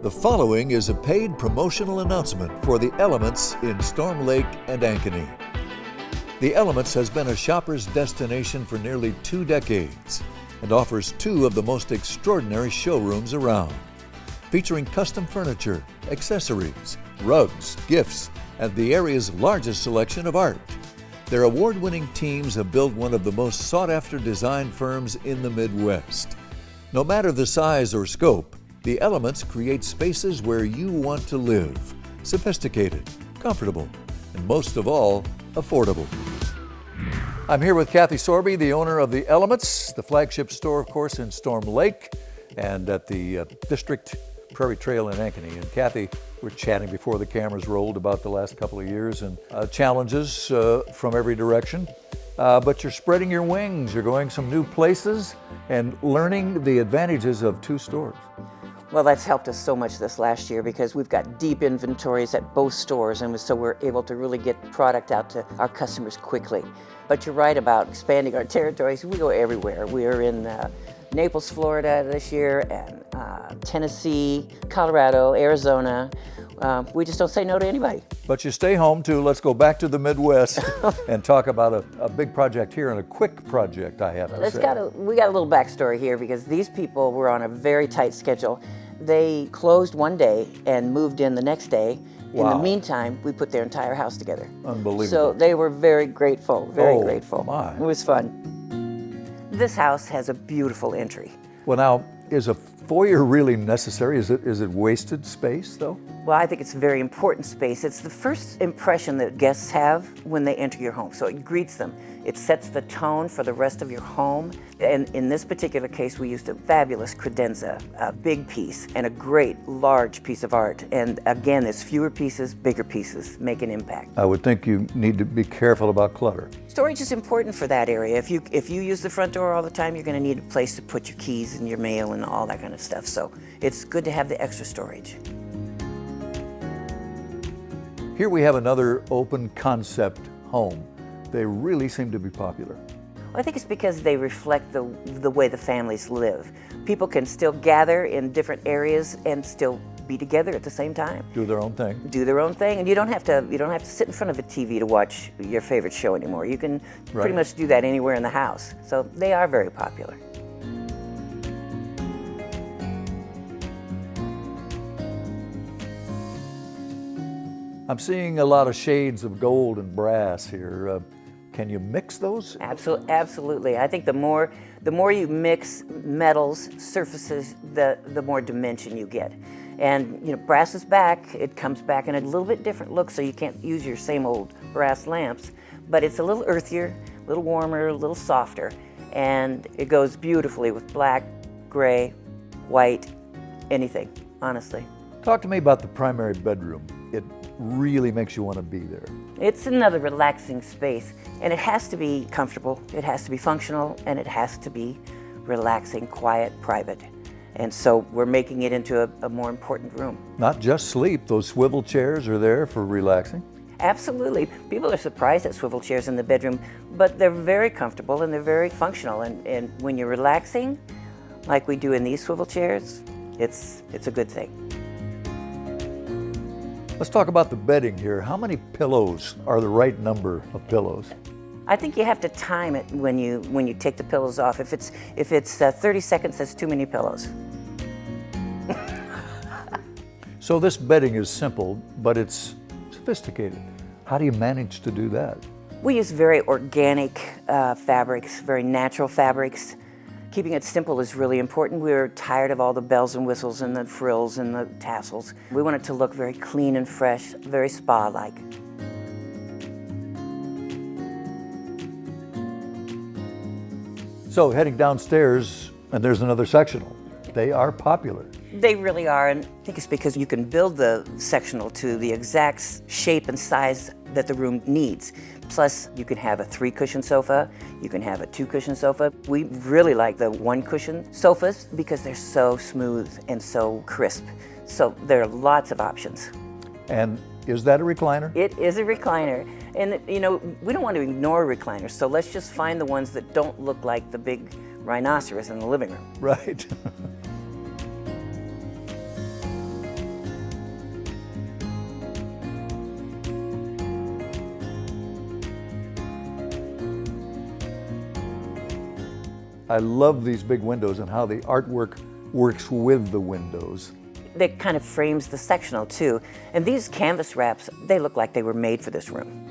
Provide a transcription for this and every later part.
The following is a paid promotional announcement for the Elements in Storm Lake and Ankeny. The Elements has been a shopper's destination for nearly 2 decades and offers 2 of the most extraordinary showrooms around, featuring custom furniture, accessories, rugs, gifts, and the area's largest selection of art. Their award-winning teams have built one of the most sought-after design firms in the Midwest. No matter the size or scope, the Elements create spaces where you want to live, sophisticated, comfortable, and most of all, affordable. I'm here with Kathy Sorby, the owner of the Elements, the flagship store, of course, in Storm Lake and at the District Prairie Trail in Ankeny. And Kathy, we're chatting before the cameras rolled about the last couple of years and challenges from every direction. But you're spreading your wings, you're going some new places and learning the advantages of 2 stores. Well, that's helped us so much this last year because we've got deep inventories at both stores, and so we're able to really get product out to our customers quickly. But you're right about expanding our territories. We go everywhere. We are in Naples, Florida this year, and Tennessee, Colorado, Arizona. We just don't say no to anybody. But you stay home too. Let's go back to the Midwest and talk about a big project here and a quick project, I have to say. We got a little backstory here because these people were on a very tight schedule. They closed one day and moved in the next day. Wow. In the meantime, we put their entire house together. Unbelievable. So they were very grateful, very grateful. My. It was fun. This house has a beautiful entry. Well, now, is a foyer really necessary? Is it wasted space, though? Well, I think it's a very important space. It's the first impression that guests have when they enter your home. So it greets them. It sets the tone for the rest of your home. And in this particular case, we used a fabulous credenza, a big piece, and a great large piece of art. And again, there's fewer pieces, bigger pieces make an impact. I would think you need to be careful about clutter. Storage is important for that area. If you use the front door all the time, you're going to need a place to put your keys and your mail and all that kind of stuff. So it's good to have the extra storage. Here we have another open concept home. They really seem to be popular. I think it's because they reflect the way the families live. People can still gather in different areas and still be together at the same time. Do their own thing. Do their own thing, and you don't have to sit in front of a TV to watch your favorite show anymore. You can pretty much do that anywhere in the house. So they are very popular. I'm seeing a lot of shades of gold and brass here. Can you mix those? Absolutely. I think the more you mix metals, surfaces, the more dimension you get. And brass is back. It comes back in a little bit different look, so you can't use your same old brass lamps. But it's a little earthier, a little warmer, a little softer, and it goes beautifully with black, gray, white, anything, honestly. Talk to me about the primary bedroom. It really makes you want to be there. It's another relaxing space, and it has to be comfortable, it has to be functional, and it has to be relaxing, quiet, private. And so we're making it into a more important room. Not just sleep, those swivel chairs are there for relaxing. Absolutely. People are surprised at swivel chairs in the bedroom, but they're very comfortable and they're very functional. And when you're relaxing, like we do in these swivel chairs, it's a good thing. Let's talk about the bedding here. How many pillows are the right number of pillows? I think you have to time it when you take the pillows off. If it's 30 seconds, that's too many pillows. So this bedding is simple, but it's sophisticated. How do you manage to do that? We use very organic fabrics, very natural fabrics. Keeping it simple is really important. We're tired of all the bells and whistles and the frills and the tassels. We want it to look very clean and fresh, very spa-like. So heading downstairs, and there's another sectional. They are popular. They really are, and I think it's because you can build the sectional to the exact shape and size that the room needs. Plus, you can have a 3-cushion sofa, you can have a 2-cushion sofa. We really like the 1-cushion sofas because they're so smooth and so crisp. So there are lots of options. And is that a recliner? It is a recliner. And we don't want to ignore recliners, so let's just find the ones that don't look like the big rhinoceros in the living room. Right. I love these big windows and how the artwork works with the windows. That kind of frames the sectional too. And these canvas wraps, they look like they were made for this room.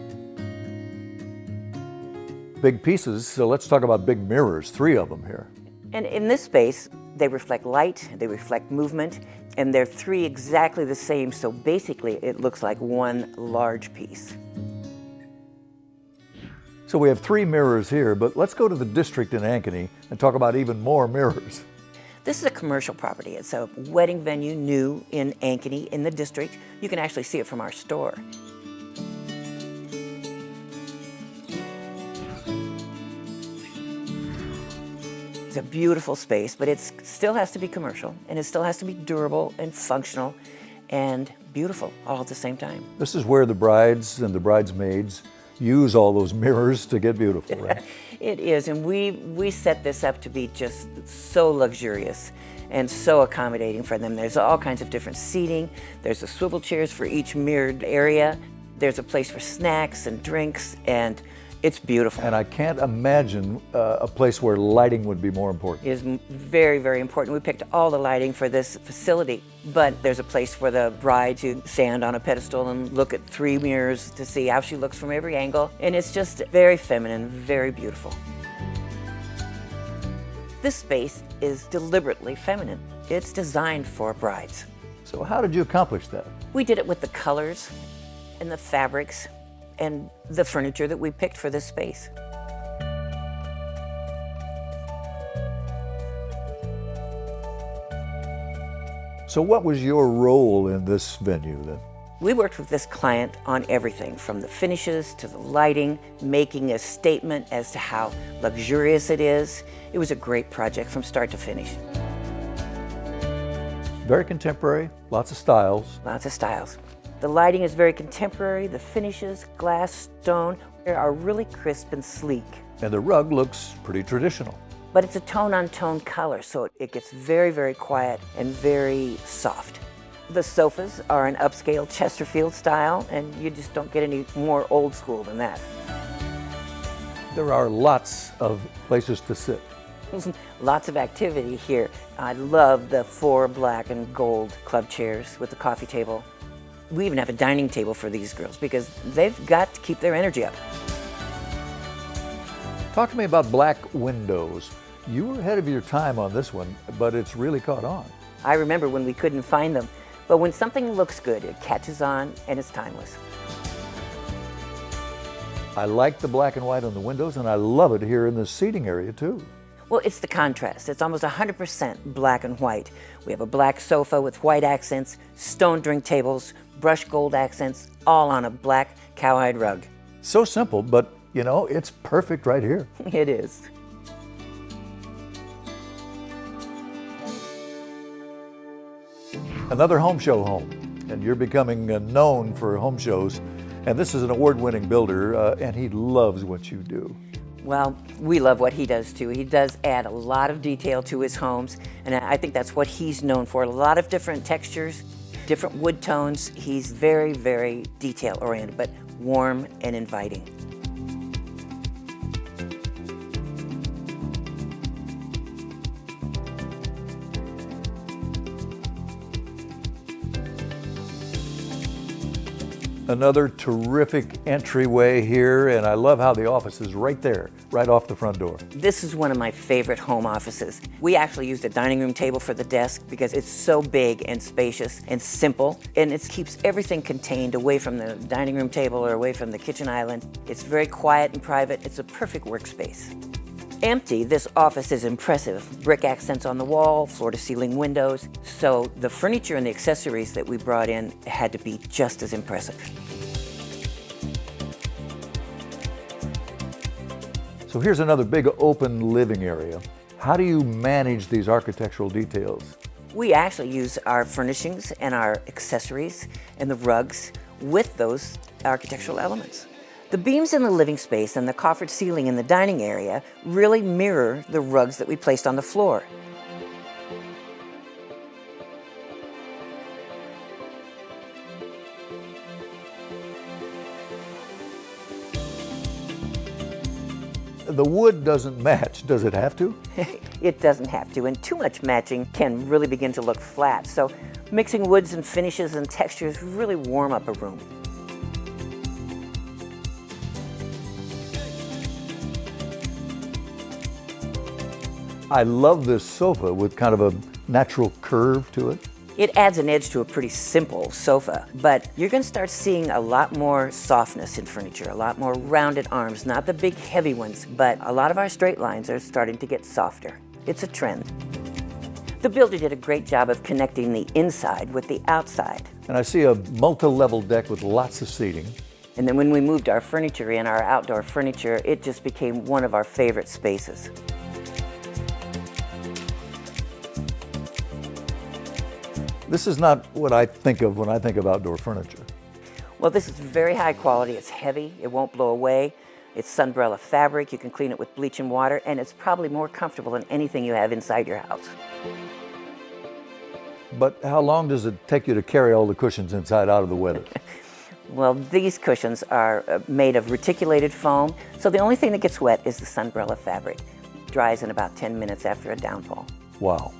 Big pieces, so let's talk about big mirrors, 3 of them here. And in this space, they reflect light, they reflect movement, and they're 3 exactly the same, so basically it looks like one large piece. So we have 3 mirrors here, but let's go to the district in Ankeny and talk about even more mirrors. This is a commercial property. It's a wedding venue new in Ankeny in the district. You can actually see it from our store. It's a beautiful space, but it still has to be commercial, and it still has to be durable and functional and beautiful all at the same time. This is where the brides and the bridesmaids use all those mirrors to get beautiful, right? It is, and we set this up to be just so luxurious and so accommodating for them. There's all kinds of different seating. There's the swivel chairs for each mirrored area. There's a place for snacks and drinks, and it's beautiful. And I can't imagine a place where lighting would be more important. It is very, very important. We picked all the lighting for this facility, but there's a place for the bride to stand on a pedestal and look at 3 mirrors to see how she looks from every angle. And it's just very feminine, very beautiful. This space is deliberately feminine. It's designed for brides. So how did you accomplish that? We did it with the colors and the fabrics and the furniture that we picked for this space. So what was your role in this venue then? We worked with this client on everything from the finishes to the lighting, making a statement as to how luxurious it is. It was a great project from start to finish. Very contemporary, lots of styles. Lots of styles. The lighting is very contemporary. The finishes, glass, stone, are really crisp and sleek. And the rug looks pretty traditional. But it's a tone-on-tone color, so it gets very, very quiet and very soft. The sofas are an upscale Chesterfield style, and you just don't get any more old school than that. There are lots of places to sit. Lots of activity here. I love the 4 black and gold club chairs with the coffee table. We even have a dining table for these girls because they've got to keep their energy up. Talk to me about black windows. You were ahead of your time on this one, but it's really caught on. I remember when we couldn't find them, but when something looks good, it catches on and it's timeless. I like the black and white on the windows, and I love it here in the seating area too. Well, it's the contrast. It's almost 100% black and white. We have a black sofa with white accents, stone drink tables, brushed gold accents, all on a black cowhide rug. So simple, but you know, it's perfect right here. It is. Another home show home, and you're becoming known for home shows. And this is an award-winning builder, and he loves what you do. Well, we love what he does too. He does add a lot of detail to his homes, and I think that's what he's known for. A lot of different textures, different wood tones. He's very, very detail-oriented, but warm and inviting. Another terrific entryway here, and I love how the office is right there, right off the front door. This is one of my favorite home offices. We actually used a dining room table for the desk because it's so big and spacious and simple, and it keeps everything contained away from the dining room table or away from the kitchen island. It's very quiet and private. It's a perfect workspace. Empty, this office is impressive. Brick accents on the wall, floor-to-ceiling windows. So the furniture and the accessories that we brought in had to be just as impressive. So here's another big open living area. How do you manage these architectural details? We actually use our furnishings and our accessories and the rugs with those architectural elements. The beams in the living space and the coffered ceiling in the dining area really mirror the rugs that we placed on the floor. the wood doesn't match. Does it have to? It doesn't have to, and too much matching can really begin to look flat. So mixing woods and finishes and textures really warm up a room. I love this sofa with kind of a natural curve to it. It adds an edge to a pretty simple sofa, but you're going to start seeing a lot more softness in furniture, a lot more rounded arms, not the big heavy ones, but a lot of our straight lines are starting to get softer. It's a trend. The builder did a great job of connecting the inside with the outside. And I see a multi-level deck with lots of seating. And then when we moved our furniture in, our outdoor furniture, it just became one of our favorite spaces. This is not what I think of when I think of outdoor furniture. Well, this is very high quality. It's heavy. It won't blow away. It's sunbrella fabric. You can clean it with bleach and water, and it's probably more comfortable than anything you have inside your house. But how long does it take you to carry all the cushions inside out of the weather? Well, these cushions are made of reticulated foam, so the only thing that gets wet is the sunbrella fabric. It dries in about 10 minutes after a downfall. Wow.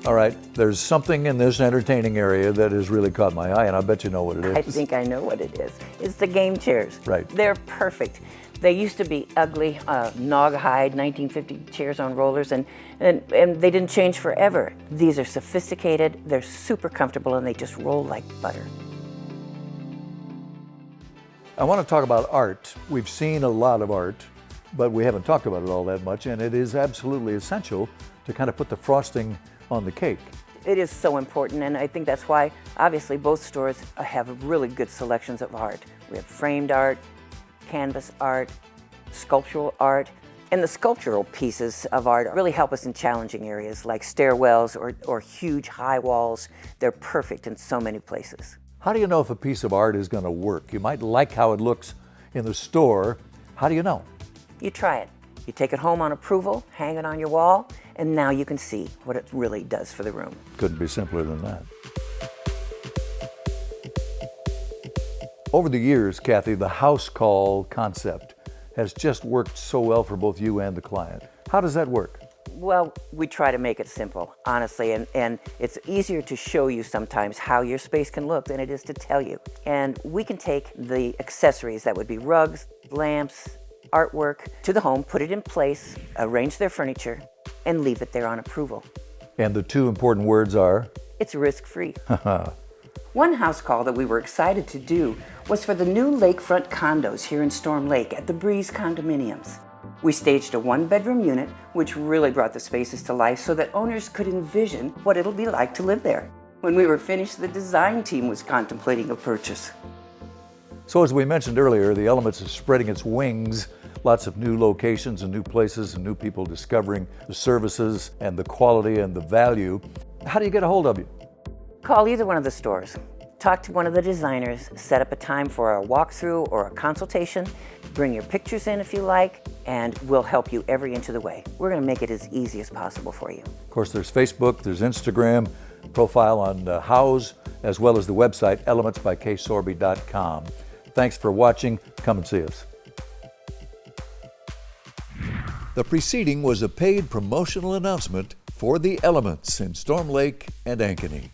All right, there's something in this entertaining area that has really caught my eye, and I bet you know what it is. I think I know what it is. It's the game chairs. Right. They're perfect. They used to be ugly, Nog-hide 1950 chairs on rollers, and they didn't change forever. These are sophisticated, they're super comfortable, and they just roll like butter. I want to talk about art. We've seen a lot of art, but we haven't talked about it all that much, and it is absolutely essential to kind of put the frosting on the cake. It is so important, and I think that's why, obviously, both stores have really good selections of art. We have framed art, canvas art, sculptural art, and the sculptural pieces of art really help us in challenging areas like stairwells or huge high walls. They're perfect in so many places. How do you know if a piece of art is going to work? You might like how it looks in the store. How do you know? You try it. You take it home on approval, hang it on your wall, and now you can see what it really does for the room. Couldn't be simpler than that. Over the years, Kathy, the house call concept has just worked so well for both you and the client. How does that work? Well, we try to make it simple, honestly, and it's easier to show you sometimes how your space can look than it is to tell you. And we can take the accessories, that would be rugs, lamps, artwork, to the home, put it in place, arrange their furniture, and leave it there on approval. And the two important words are? It's risk-free. One house call that we were excited to do was for the new lakefront condos here in Storm Lake at the Breeze condominiums. We staged a one-bedroom unit, which really brought the spaces to life so that owners could envision what it'll be like to live there. When we were finished, the design team was contemplating a purchase. So as we mentioned earlier, the Elements is spreading its wings. Lots of new locations and new places and new people discovering the services and the quality and the value. How do you get a hold of you? Call either one of the stores. Talk to one of the designers, set up a time for a walkthrough or a consultation. Bring your pictures in if you like, and we'll help you every inch of the way. We're going to make it as easy as possible for you. Of course, there's Facebook, there's Instagram, profile on House, as well as the website elementsbyksorby.com. Thanks for watching. Come and see us. The preceding was a paid promotional announcement for the Elements in Storm Lake and Ankeny.